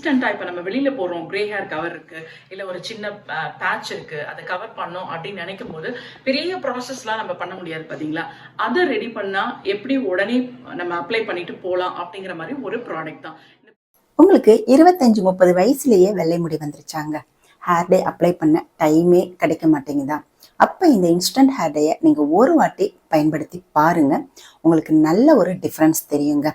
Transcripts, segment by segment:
இன்ஸ்டன்டா இப்ப நம்ம வெளியில போறோம், கிரே ஹேர் கவர் இருக்கு, இல்ல ஒரு சின்ன பேட்ச் இருக்கு, அதை கவர் பண்ணோம் அப்படின்னு நினைக்கும் போது பெரிய ப்ராசஸ்லாம் நம்ம பண்ண முடியாது பாத்தீங்களா. அதை ரெடி பண்ணா எப்படி உடனே நம்ம அப்ளை பண்ணிட்டு போலாம் அப்படிங்கிற மாதிரி ஒரு ப்ராடக்ட் தான். உங்களுக்கு 25-30 வயசுலயே வெள்ளை முடி வந்துருச்சாங்க, ஹேர் டே அப்ளை பண்ண டைமே கிடைக்க மாட்டேங்குதா? அப்போ இந்த இன்ஸ்டன்ட் ஹேர் டேயை நீங்கள் ஒரு வாட்டி பயன்படுத்தி பாருங்க, உங்களுக்கு நல்ல ஒரு டிஃப்ரென்ஸ் தெரியுங்க.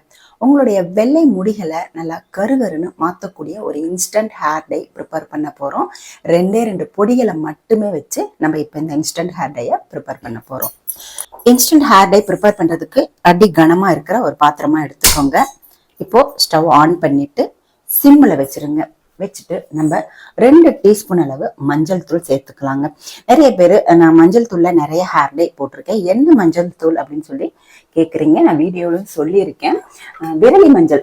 உங்களுடைய வெள்ளை முடிகளை நல்லா கருகருன்னு மாற்றக்கூடிய ஒரு இன்ஸ்டன்ட் ஹேர் டே ப்ரிப்பேர் பண்ண போகிறோம். 2 பொடிகளை மட்டுமே வச்சு நம்ம இப்போ இந்த இன்ஸ்டன்ட் ஹேர் டேயை ப்ரிப்பேர் பண்ண போகிறோம். இன்ஸ்டன்ட் ஹேர் டே ப்ரிப்பேர் பண்ணுறதுக்கு அடி கனமாக இருக்கிற ஒரு பாத்திரமாக எடுத்துக்கோங்க. இப்போ ஸ்டவ் ஆன் பண்ணிட்டு சிம்மில் வச்சிருங்க. வச்சுட்டு நம்ம 2 டீஸ்பூன் அளவு மஞ்சள் தூள் சேர்த்துக்கலாங்க. நிறைய பேர் நான் மஞ்சள் தூள்ல நிறைய ஹேர் டே போட்டிருக்கேன், என்ன மஞ்சள் தூள் அப்படின்னு சொல்லி கேட்குறீங்க. நான் வீடியோவில் சொல்லியிருக்கேன். விரலி மஞ்சள்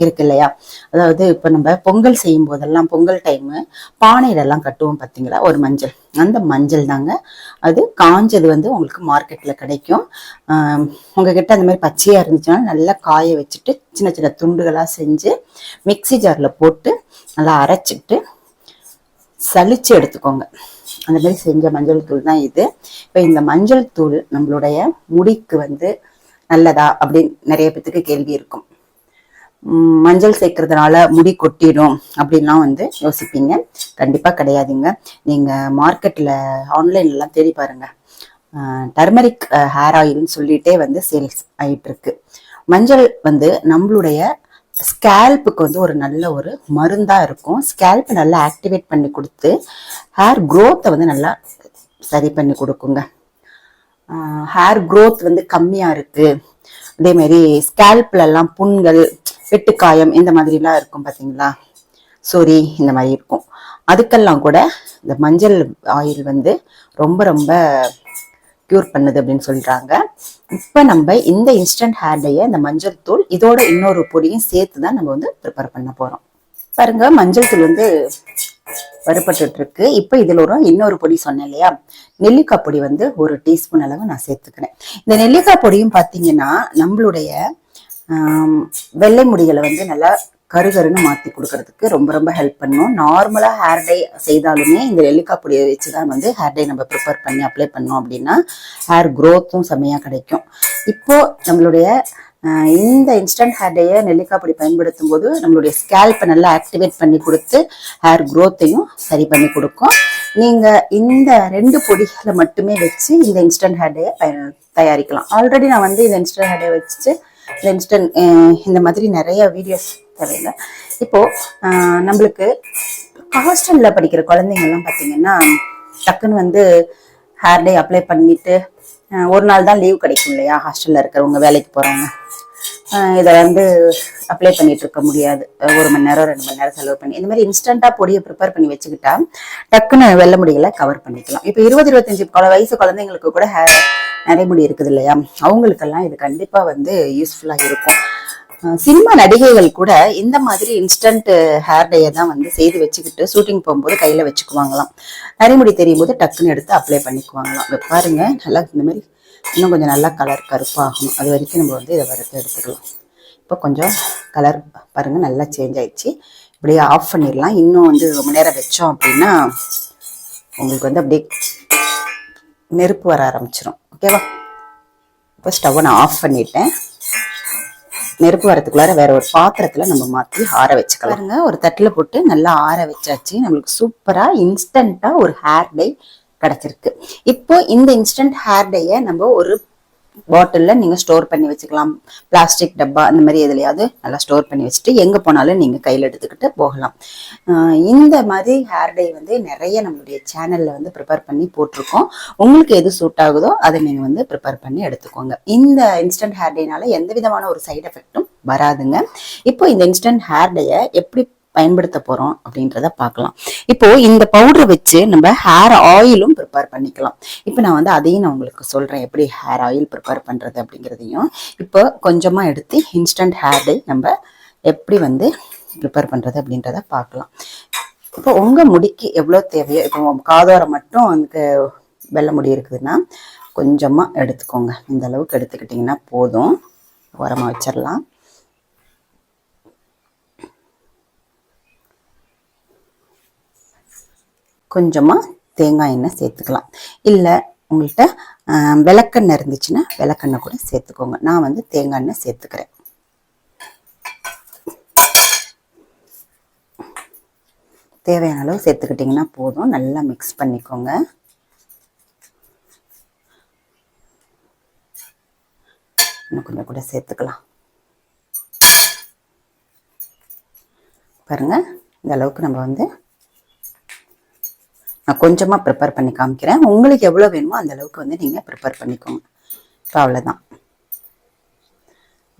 இருக்கு இல்லையா, அதாவது இப்போ நம்ம பொங்கல் செய்யும் போதெல்லாம், பொங்கல் டைமு பானையிலெல்லாம் கட்டுவோம் பார்த்தீங்களா, ஒரு மஞ்சள், அந்த மஞ்சள் தாங்க அது. காஞ்சது வந்து உங்களுக்கு மார்க்கெட்டில் கிடைக்கும். உங்ககிட்ட அந்த மாதிரி பச்சையாக இருந்துச்சுன்னா நல்லா காய வச்சுட்டு சின்ன சின்ன துண்டுகளாக செஞ்சு மிக்சி ஜாரில் போட்டு நல்லா அரைச்சிட்டு சலிச்சு எடுத்துக்கோங்க. அந்த மாதிரி செஞ்ச மஞ்சள் தூள் தான் இது. இப்போ இந்த மஞ்சள் தூள் நம்மளுடைய முடிக்கு வந்து நல்லதா அப்படின்னு நிறைய பேத்துக்கு கேள்வி இருக்கும். மஞ்சள் சேர்க்கறதுனால முடி கொட்டிடும் அப்படின்லாம் வந்து யோசிப்பீங்க. கண்டிப்பா கிடையாதுங்க. நீங்க மார்க்கெட்ல ஆன்லைன்லாம் தேடி பாருங்க, டர்மரிக் ஹேர் ஆயில்னு சொல்லிட்டே வந்து சேல்ஸ் ஆயிட்டு இருக்கு. மஞ்சள் வந்து நம்மளுடைய ஸ்கேல்புக்கு வந்து ஒரு நல்ல ஒரு மருந்தா இருக்கும். ஸ்கேல்ப் நல்லா ஆக்டிவேட் பண்ணி கொடுத்து ஹேர் க்ரோத்தை வந்து நல்லா சரி பண்ணி கொடுக்குங்க. ஹேர் க்ரோத் வந்து கம்மியா இருக்கு, அதே மாதிரி ஸ்கேல்ப்ல எல்லாம் புண்கள், வெட்டுக்காயம் இந்த மாதிரிலாம் இருக்கும் பார்த்தீங்களா, சொறி இந்த மாதிரி இருக்கும், அதுக்கெல்லாம் கூட இந்த மஞ்சள் ஆயில் வந்து ரொம்ப ரொம்ப க்யூர் பண்ணுது அப்படின்னு சொல்றாங்க. இப்போ நம்ம இந்த இன்ஸ்டன்ட் ஹேர் டேயை இந்த மஞ்சள் தூள் இதோட இன்னொரு பொடியும் சேர்த்து தான் நம்ம வந்து ப்ரிப்பேர் பண்ண போறோம். பாருங்க, மஞ்சள் தூள் வந்து வறுபட்டு இருக்கு. இப்போ இதுல இன்னொரு பொடி சொன்னேன் இல்லையா, நெல்லிக்காய் பொடி வந்து 1 டீஸ்பூன் அளவு நான் சேர்த்துக்கிறேன். இந்த நெல்லிக்காய் பொடியும் பார்த்தீங்கன்னா நம்மளுடைய வெள்ளை முடிகளை வந்து நல்லா கருகருன்னு மாற்றி கொடுக்கறதுக்கு ரொம்ப ரொம்ப ஹெல்ப் பண்ணும். நார்மலாக ஹேர் டே செய்தாலுமே இந்த நெல்லிக்காய் பொடியை வச்சு தான் வந்து ஹேர் டே நம்ம ப்ரிப்பேர் பண்ணி அப்ளை பண்ணோம் அப்படின்னா ஹேர் க்ரோத்தும் செம்மையாக கிடைக்கும். இப்போ நம்மளுடைய இந்த இன்ஸ்டன்ட் ஹேர் டேயை நெல்லிக்காய் பொடி பயன்படுத்தும் போது நம்மளுடைய ஸ்கேல்ப்பை நல்லா ஆக்டிவேட் பண்ணி கொடுத்து ஹேர் க்ரோத்தையும் சரி பண்ணி கொடுக்கும். நீங்கள் இந்த 2 பொடிகளை மட்டுமே வச்சு இந்த இன்ஸ்டன்ட் ஹேர் டேயை தயாரிக்கலாம். ஆல்ரெடி நான் வந்து இந்த இன்ஸ்டன்ட் ஹேர் டே வச்சு இந்த மாதிரி நிறைய வீடியோஸ் தேவையில்லை. இப்போ நம்மளுக்கு ஹாஸ்டல்ல படிக்கிற குழந்தைங்கள்லாம் பார்த்தீங்கன்னா டக்குன்னு வந்து ஹேர் டே அப்ளை பண்ணிட்டு ஒரு நாள் தான் லீவ் கிடைக்கும் இல்லையா, ஹாஸ்டல்ல இருக்கிறவங்க, வேலைக்கு போறவங்க இதை வந்து அப்ளை பண்ணிட்டு இருக்க முடியாது. 1 மணி நேரம் 2 மணி நேரம் செலவு பண்ணி இந்த மாதிரி இன்ஸ்டன்டா பொடியை ப்ரிப்பேர் பண்ணி வச்சுக்கிட்டா டக்குன்னு வெள்ளை முடிகளை கவர் பண்ணிக்கலாம். இப்போ 20-25 வயசு குழந்தைங்களுக்கு கூட ஹேர் நிறைய முடி இருக்குது இல்லையா, அவங்களுக்கெல்லாம் இது கண்டிப்பா வந்து யூஸ்ஃபுல்லா இருக்கும். சினிமா நடிகைகள் கூட இந்த மாதிரி இன்ஸ்டன்ட் ஹேர் டேயை தான் வந்து செய்து வச்சுக்கிட்டு ஷூட்டிங் போகும்போது கையில வச்சுக்குவாங்களாம். நரைமுடி தெரியும் போது டக்குன்னு எடுத்து அப்ளை பண்ணிக்குவாங்களாம். பாருங்க, நல்லா இந்த மாதிரி இன்னும் கொஞ்சம் நல்லா கலர் கருப்பாகணும், அது வரைக்கும் நம்ம வந்து இதை வறுத்து எடுத்துக்கலாம். இப்போ கொஞ்சம் கலர் பாருங்க நல்லா சேஞ்ச் ஆயிடுச்சு. இப்படியே ஆஃப் பண்ணிடலாம். இன்னும் வந்து ரொம்ப நேரம் வச்சோம் அப்படின்னா உங்களுக்கு வந்து அப்படியே நெருப்பு வர ஆரம்பிச்சிடும். ஓகேவா, இப்போ ஸ்டவ்வை நான் ஆஃப் பண்ணிட்டேன். நெருப்பு வரத்துக்குள்ளார வேற ஒரு பாத்திரத்துல நம்ம மாற்றி ஆற வச்சுக்கலாங்க. ஒரு தட்டில் போட்டு நல்லா ஆற வச்சாச்சு. நம்மளுக்கு சூப்பரா இன்ஸ்டன்டா ஒரு ஹேர் டே கிடைச்சிருக்கு. இப்போ இந்த இன்ஸ்டன்ட் ஹேர் டேயை நம்ம ஒரு பாட்டில்ல நீங்க ஸ்டோர் பண்ணி வச்சுக்கலாம். பிளாஸ்டிக் டப்பா அந்த மாதிரி எதுலையாவது நல்லா ஸ்டோர் பண்ணி வச்சுட்டு எங்க போனாலும் நீங்க கையில எடுத்துக்கிட்டு போகலாம். இந்த மாதிரி ஹேர் டே வந்து நிறைய நம்மளுடைய சேனல்ல வந்து ப்ரிப்பேர் பண்ணி போட்டிருக்கோம். உங்களுக்கு எது சூட் ஆகுதோ அதை நீங்க வந்து ப்ரிப்பேர் பண்ணி எடுத்துக்கோங்க. இந்த இன்ஸ்டன்ட் ஹேர் டேனால எந்த விதமான ஒரு சைட் எஃபெக்டும் வராதுங்க. இப்போ இந்த இன்ஸ்டன்ட் ஹேர் டேயை எப்படி பயன்படுத்த போறோம் அப்படின்றத பார்க்கலாம். இப்போ இந்த பவுடரை வச்சு நம்ம ஹேர் ஆயிலும் ப்ரிப்பேர் பண்ணிக்கலாம். இப்போ நான் வந்து அதையும் நான் உங்களுக்கு சொல்றேன், எப்படி ஹேர் ஆயில் ப்ரிப்பேர் பண்றது அப்படிங்கிறதையும். இப்போ கொஞ்சமா எடுத்து இன்ஸ்டன்ட் ஹேர் டே நம்ம எப்படி வந்து ப்ரிப்பேர் பண்றது அப்படின்றத பார்க்கலாம். இப்போ உங்க முடிக்கு எவ்வளவு தேவையோ, இப்போ காதோரம் மட்டும் வந்து வெள்ளை முடி இருக்குதுன்னா கொஞ்சமா எடுத்துக்கோங்க. இந்த அளவுக்கு எடுத்துக்கிட்டீங்கன்னா போதும். ஓரமா வச்சிடலாம். கொஞ்சமாக தேங்காய் எண்ணெய் சேர்த்துக்கலாம். இல்லை உங்கள்கிட்ட விளக்கெண்ணெய் இருந்துச்சுன்னா விளக்கெண்ணெய் கூட சேர்த்துக்கோங்க. நான் வந்து தேங்காய் எண்ணெய் சேர்த்துக்கிறேன். தேவையான அளவு சேர்த்துக்கிட்டிங்கன்னா போதும். நல்லா மிக்ஸ் பண்ணிக்கோங்க. இன்னும் கொஞ்சம் கூட சேர்த்துக்கலாம். பாருங்க, இந்த அளவுக்கு நம்ம வந்து நான் கொஞ்சமாக ப்ரிப்பேர் பண்ணி காமிக்கிறேன். உங்களுக்கு எவ்வளோ வேணுமோ அந்த அளவுக்கு வந்து நீங்கள் ப்ரிப்பேர் பண்ணிக்கோங்க. இப்போ அவ்வளோதான்.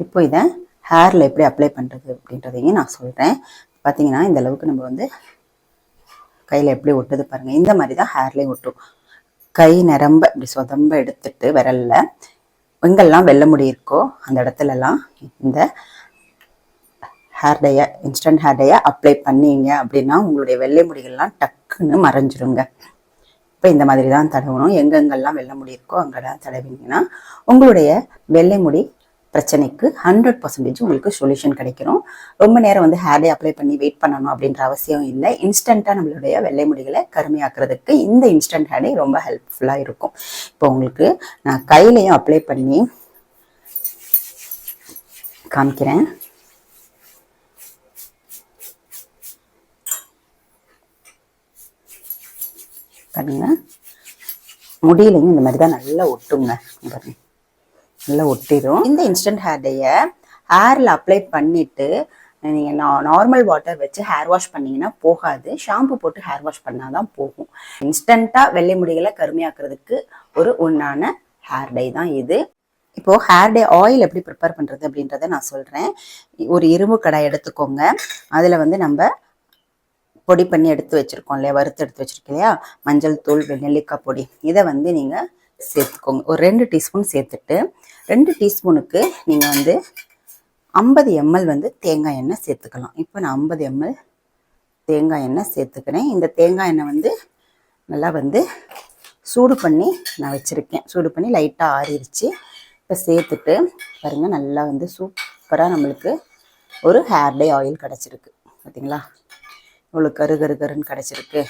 இப்போ இதை ஹேரில் எப்படி அப்ளை பண்ணுறது அப்படின்றதையும் நான் சொல்கிறேன். பார்த்தீங்கன்னா இந்த அளவுக்கு நம்ம வந்து கையில் எப்படி ஒட்டுது பாருங்கள். இந்த மாதிரி தான் ஹேர்லேயும் ஒட்டும். கை நிரம்ப இப்படி சொதம்ப எடுத்துட்டு விரலில் எங்கெல்லாம் வெள்ளை முடி இருக்கோ அந்த இடத்துலலாம் இந்த ஹேர் டையை, இன்ஸ்டன்ட் ஹேர் டையை அப்ளை பண்ணீங்க அப்படின்னா உங்களுடைய வெள்ளை முடிகள்லாம் டக்குன்னு மறைஞ்சிருங்க. இப்போ இந்த மாதிரி தான் தடவணும். எங்கெங்கெல்லாம் வெள்ளை முடி இருக்கோ அங்கெல்லாம் தடவிங்கன்னா உங்களுடைய வெள்ளை முடி பிரச்சனைக்கு 100% உங்களுக்கு சொல்யூஷன் கிடைக்கிறோம். ரொம்ப நேரம் வந்து ஹேர் டை அப்ளை பண்ணி வெயிட் பண்ணணும் அப்படின்ற அவசியம் இல்லை. இன்ஸ்டண்ட்டாக நம்மளுடைய வெள்ளை முடிகளை கருமையாக்குறதுக்கு இந்த இன்ஸ்டன்ட் ஹேர் டை ரொம்ப ஹெல்ப்ஃபுல்லாக இருக்கும். இப்போ உங்களுக்கு நான் கையிலையும் அப்ளை பண்ணி காமிக்கிறேன். பாருங்க, முடியலையும் இந்த மாதிரி தான் நல்லா ஒட்டுங்க. பாருங்க, நல்லா ஒட்டிடும். இந்த இன்ஸ்டன்ட் ஹேர் டையை ஹேரில் அப்ளை பண்ணிவிட்டு நீங்கள் நார்மல் வாட்டர் வச்சு ஹேர் வாஷ் பண்ணிங்கன்னா போகாது. ஷாம்பு போட்டு ஹேர் வாஷ் பண்ணால் தான் போகும். இன்ஸ்டண்ட்டாக வெள்ளை முடிகளை கருமையாக்குறதுக்கு ஒரு ஒன்றான ஹேர் டை தான் இது. இப்போது ஹேர் டை ஆயில் எப்படி ப்ரிப்பேர் பண்ணுறது அப்படின்றத நான் சொல்கிறேன். ஒரு இரும்பு கடாய் எடுத்துக்கோங்க. அதில் வந்து நம்ம பொடி பண்ணி எடுத்து வச்சுருக்கோம் இல்லையா, வறுத்து எடுத்து வச்சுருக்கோம் இல்லையா, மஞ்சள் தூள், நெல்லிக்காய் பொடி, இதை வந்து நீங்கள் சேர்த்துக்கோங்க. ஒரு 2 டீஸ்பூன் சேர்த்துட்டு 2 டீஸ்பூனுக்கு நீங்கள் வந்து 50 ml வந்து தேங்காய் எண்ணெய் சேர்த்துக்கலாம். இப்போ நான் 50 ml தேங்காய் எண்ணெய் சேர்த்துக்கிறேன். இந்த தேங்காய் எண்ணெய் வந்து நல்லா வந்து சூடு பண்ணி நான் வச்சுருக்கேன். சூடு பண்ணி லைட்டாக ஆறிடுச்சு. இப்போ சேர்த்துட்டு பாருங்கள், நல்லா வந்து சூப்பராக நம்மளுக்கு ஒரு ஹேர் டை ஆயில் கிடச்சிருக்கு. பார்த்தீங்களா, இவ்வளோ கருன்னு கிடச்சிருக்கு.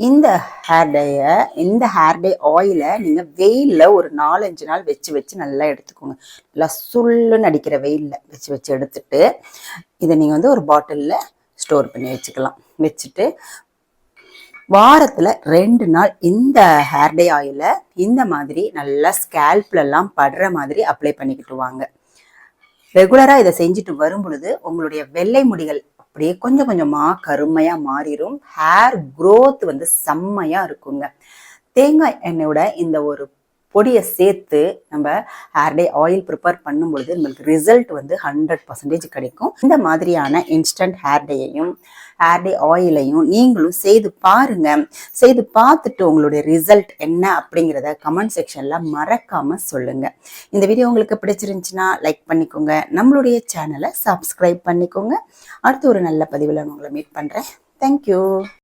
இந்த ஹேர் டையை, இந்த ஹேர் டை ஆயிலை நீங்கள் வெயிலில் ஒரு 4-5 நாள் வச்சு நல்லா எடுத்துக்கோங்க. நல்லா சுள்ளுன்னு அடிக்கிற வெயிலில் வச்சு எடுத்துட்டு இதை நீங்கள் வந்து ஒரு பாட்டிலில் ஸ்டோர் பண்ணி வச்சுக்கலாம். வச்சுட்டு வாரத்தில் 2 நாள் இந்த ஹேர் டை ஆயிலை இந்த மாதிரி நல்லா ஸ்கேல்ப்லலாம் படுற மாதிரி அப்ளை பண்ணிக்கிட்டு வாங்க. ரெகுலராக இதை செஞ்சுட்டு வரும் பொழுது உங்களுடைய வெள்ளை முடிகள் அப்படியே கொஞ்சம் கொஞ்சமாக கருமையாக மாறிடும். ஹேர் க்ரோத் வந்து செம்மையாக இருக்குங்க. தேங்காய் எண்ணெயோட இந்த ஒரு பொடியை சேர்த்து நம்ம ஹேர் டை ஆயில் ப்ரிப்பேர் பண்ணும் பொழுது நம்மளுக்கு ரிசல்ட் வந்து 100% கிடைக்கும். இந்த மாதிரியான இன்ஸ்டன்ட் ஹேர் டையையும் ஹேர் டை ஆயிலையும் நீங்களும் செய்து பாருங்க. செய்து பார்த்துட்டு உங்களுடைய ரிசல்ட் என்ன அப்படிங்கிறத கமெண்ட் செக்ஷன்ல மறக்காம சொல்லுங்க. இந்த வீடியோ உங்களுக்கு பிடிச்சிருந்துச்சுன்னா லைக் பண்ணிக்கோங்க. நம்மளுடைய சேனலை சப்ஸ்கிரைப் பண்ணிக்கோங்க. அடுத்து ஒரு நல்ல பதிவில் நான் உங்களை மீட் பண்றேன். தேங்க்யூ.